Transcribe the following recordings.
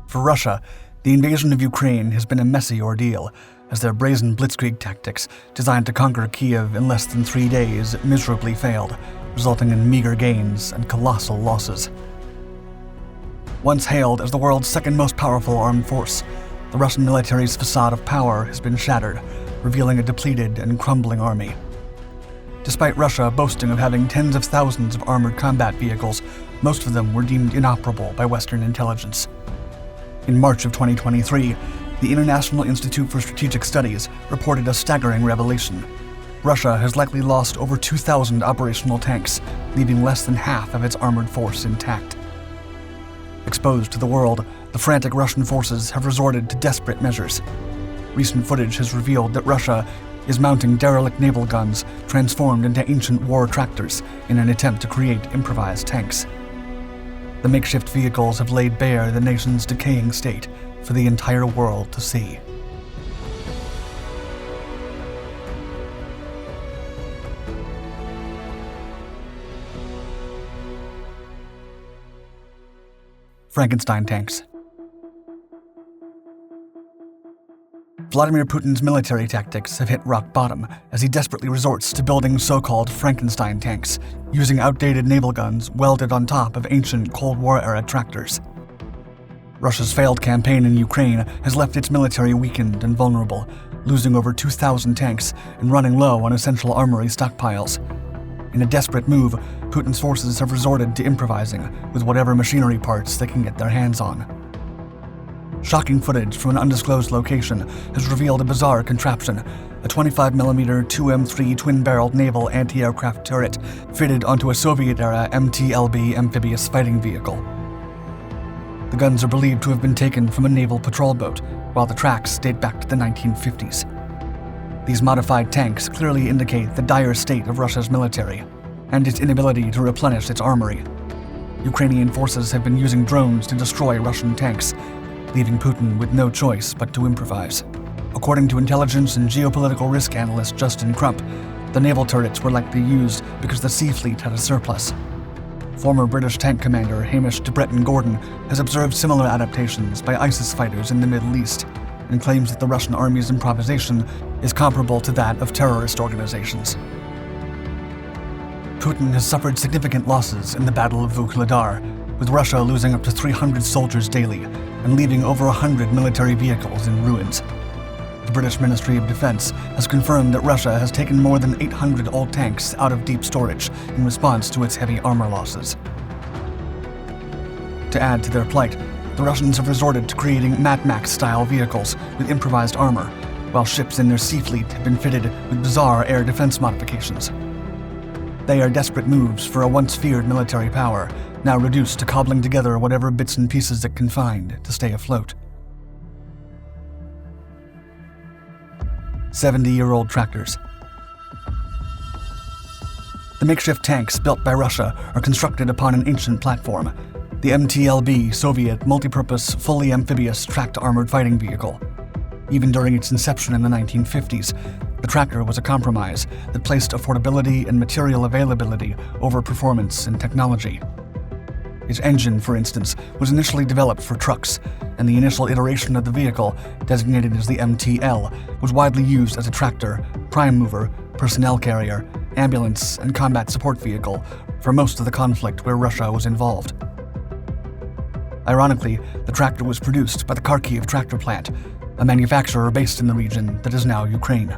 For Russia, the invasion of Ukraine has been a messy ordeal, as their brazen blitzkrieg tactics, designed to conquer Kyiv in less than 3 days, miserably failed, resulting in meager gains and colossal losses. Once hailed as the world's second most powerful armed force, the Russian military's facade of power has been shattered, revealing a depleted and crumbling army. Despite Russia boasting of having tens of thousands of armored combat vehicles, most of them were deemed inoperable by Western intelligence. In March of 2023, the International Institute for Strategic Studies reported a staggering revelation. Russia has likely lost over 2,000 operational tanks, leaving less than half of its armored force intact. Exposed to the world, the frantic Russian forces have resorted to desperate measures. Recent footage has revealed that Russia is mounting derelict naval guns transformed into ancient war tractors in an attempt to create improvised tanks. The makeshift vehicles have laid bare the nation's decaying state for the entire world to see. Frankenstein Tanks. Vladimir Putin's military tactics have hit rock bottom as he desperately resorts to building so-called Frankenstein tanks, using outdated naval guns welded on top of ancient Cold War-era tractors. Russia's failed campaign in Ukraine has left its military weakened and vulnerable, losing over 2,000 tanks and running low on essential armory stockpiles. In a desperate move, Putin's forces have resorted to improvising with whatever machinery parts they can get their hands on. Shocking footage from an undisclosed location has revealed a bizarre contraption, a 25mm 2M3 twin-barreled naval anti-aircraft turret fitted onto a Soviet-era MTLB amphibious fighting vehicle. The guns are believed to have been taken from a naval patrol boat, while the tracks date back to the 1950s. These modified tanks clearly indicate the dire state of Russia's military and its inability to replenish its armory. Ukrainian forces have been using drones to destroy Russian tanks, leaving Putin with no choice but to improvise. According to intelligence and geopolitical risk analyst Justin Crump, the naval turrets were likely used because the Sea Fleet had a surplus. Former British tank commander Hamish de Bretton-Gordon has observed similar adaptations by ISIS fighters in the Middle East and claims that the Russian army's improvisation is comparable to that of terrorist organizations. Putin has suffered significant losses in the Battle of Vuhledar, with Russia losing up to 300 soldiers daily and leaving over 100 military vehicles in ruins. The British Ministry of Defense has confirmed that Russia has taken more than 800 old tanks out of deep storage in response to its heavy armor losses. To add to their plight, the Russians have resorted to creating Mad Max-style vehicles with improvised armor, while ships in their sea fleet have been fitted with bizarre air defense modifications. They are desperate moves for a once feared military power, now reduced to cobbling together whatever bits and pieces it can find to stay afloat. 70-year-old tractors. The makeshift tanks built by Russia are constructed upon an ancient platform, the MTLB Soviet multipurpose, fully amphibious tracked armored fighting vehicle. Even during its inception in the 1950s, the tractor was a compromise that placed affordability and material availability over performance and technology. Its engine, for instance, was initially developed for trucks, and the initial iteration of the vehicle, designated as the MTL, was widely used as a tractor, prime mover, personnel carrier, ambulance, and combat support vehicle for most of the conflict where Russia was involved. Ironically, the tractor was produced by the Kyiv tractor plant, a manufacturer based in the region that is now Ukraine.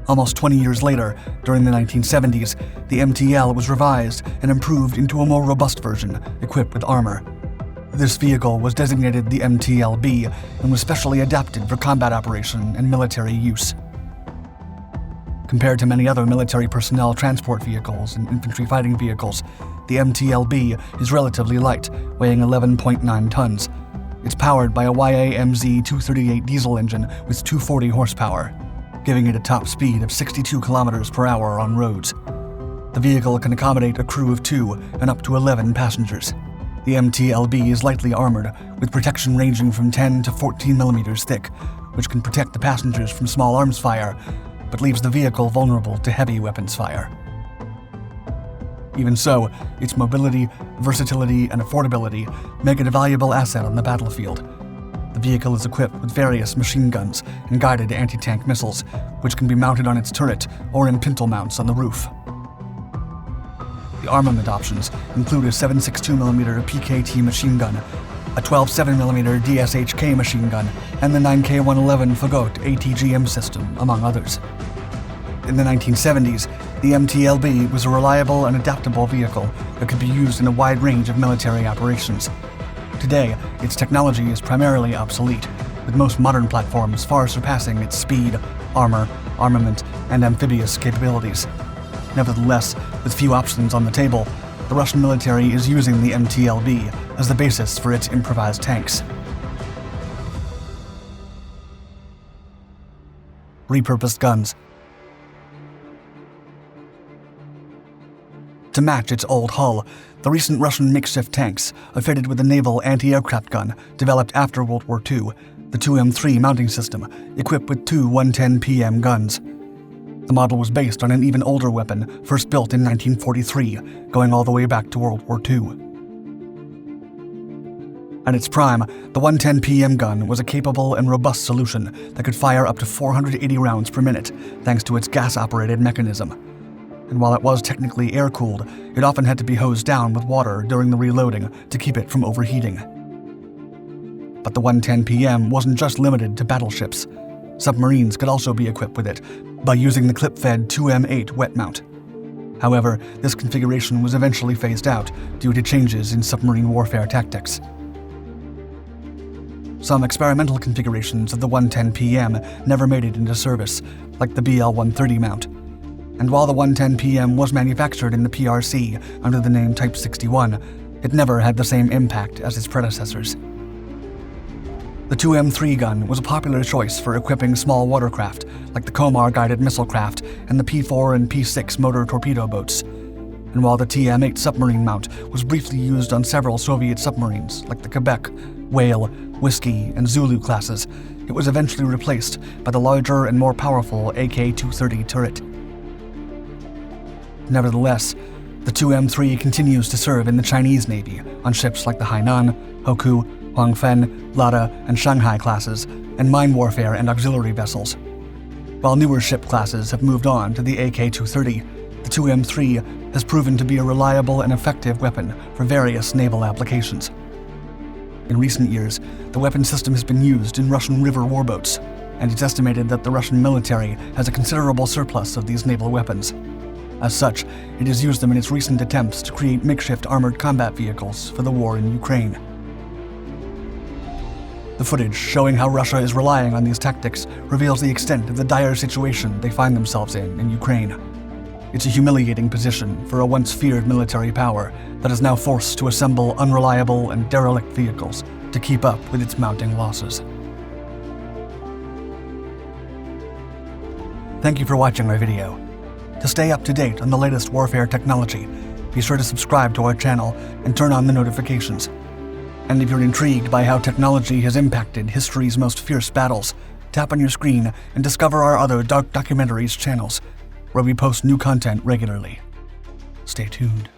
Almost 20 years later, during the 1970s, the MTL was revised and improved into a more robust version, equipped with armor. This vehicle was designated the MTLB and was specially adapted for combat operation and military use. Compared to many other military personnel transport vehicles and infantry fighting vehicles, the MTLB is relatively light, weighing 11.9 tons. It's powered by a YAMZ 238 diesel engine with 240 horsepower, giving it a top speed of 62 kilometers per hour on roads. The vehicle can accommodate a crew of 2 and up to 11 passengers. The MTLB is lightly armored, with protection ranging from 10 to 14 millimeters thick, which can protect the passengers from small arms fire, but leaves the vehicle vulnerable to heavy weapons fire. Even so, its mobility, versatility, and affordability make it a valuable asset on the battlefield. The vehicle is equipped with various machine guns and guided anti-tank missiles, which can be mounted on its turret or in pintle mounts on the roof. The armament options include a 7.62mm PKT machine gun, a 12.7mm DSHK machine gun, and the 9K111 Fagot ATGM system, among others. In the 1970s, the MTLB was a reliable and adaptable vehicle that could be used in a wide range of military operations. Today, its technology is primarily obsolete, with most modern platforms far surpassing its speed, armor, armament, and amphibious capabilities. Nevertheless, with few options on the table, the Russian military is using the MTLB as the basis for its improvised tanks. Repurposed guns. To match its old hull, the recent Russian makeshift tanks are fitted with a naval anti-aircraft gun developed after World War II, the 2M3 mounting system, equipped with two 110 PM guns. The model was based on an even older weapon, first built in 1943, going all the way back to World War II. At its prime, the 110 PM gun was a capable and robust solution that could fire up to 480 rounds per minute, thanks to its gas-operated mechanism. And while it was technically air-cooled, it often had to be hosed down with water during the reloading to keep it from overheating. But the 110 PM wasn't just limited to battleships. Submarines could also be equipped with it by using the clip-fed 2M8 wet mount. However, this configuration was eventually phased out due to changes in submarine warfare tactics. Some experimental configurations of the 110 PM never made it into service, like the BL-130 mount. And while the 110 PM was manufactured in the PRC under the name Type 61, it never had the same impact as its predecessors. The 2M3 gun was a popular choice for equipping small watercraft, like the Komar guided missile craft and the P4 and P6 motor torpedo boats. And while the TM8 submarine mount was briefly used on several Soviet submarines, like the Quebec, Whale, Whiskey, and Zulu classes, it was eventually replaced by the larger and more powerful AK-230 turret. Nevertheless, the 2M3 continues to serve in the Chinese Navy on ships like the Hainan, Hoku, Huangfen, Lada, and Shanghai classes, and mine warfare and auxiliary vessels. While newer ship classes have moved on to the AK-230, the 2M3 has proven to be a reliable and effective weapon for various naval applications. In recent years, the weapon system has been used in Russian river warboats, and it's estimated that the Russian military has a considerable surplus of these naval weapons. As such, it has used them in its recent attempts to create makeshift armored combat vehicles for the war in Ukraine. The footage showing how Russia is relying on these tactics reveals the extent of the dire situation they find themselves in Ukraine. It's a humiliating position for a once feared military power that is now forced to assemble unreliable and derelict vehicles to keep up with its mounting losses. Thank you for watching our video. To stay up to date on the latest warfare technology, be sure to subscribe to our channel and turn on the notifications. And if you're intrigued by how technology has impacted history's most fierce battles, tap on your screen and discover our other Dark Documentaries channels, where we post new content regularly. Stay tuned.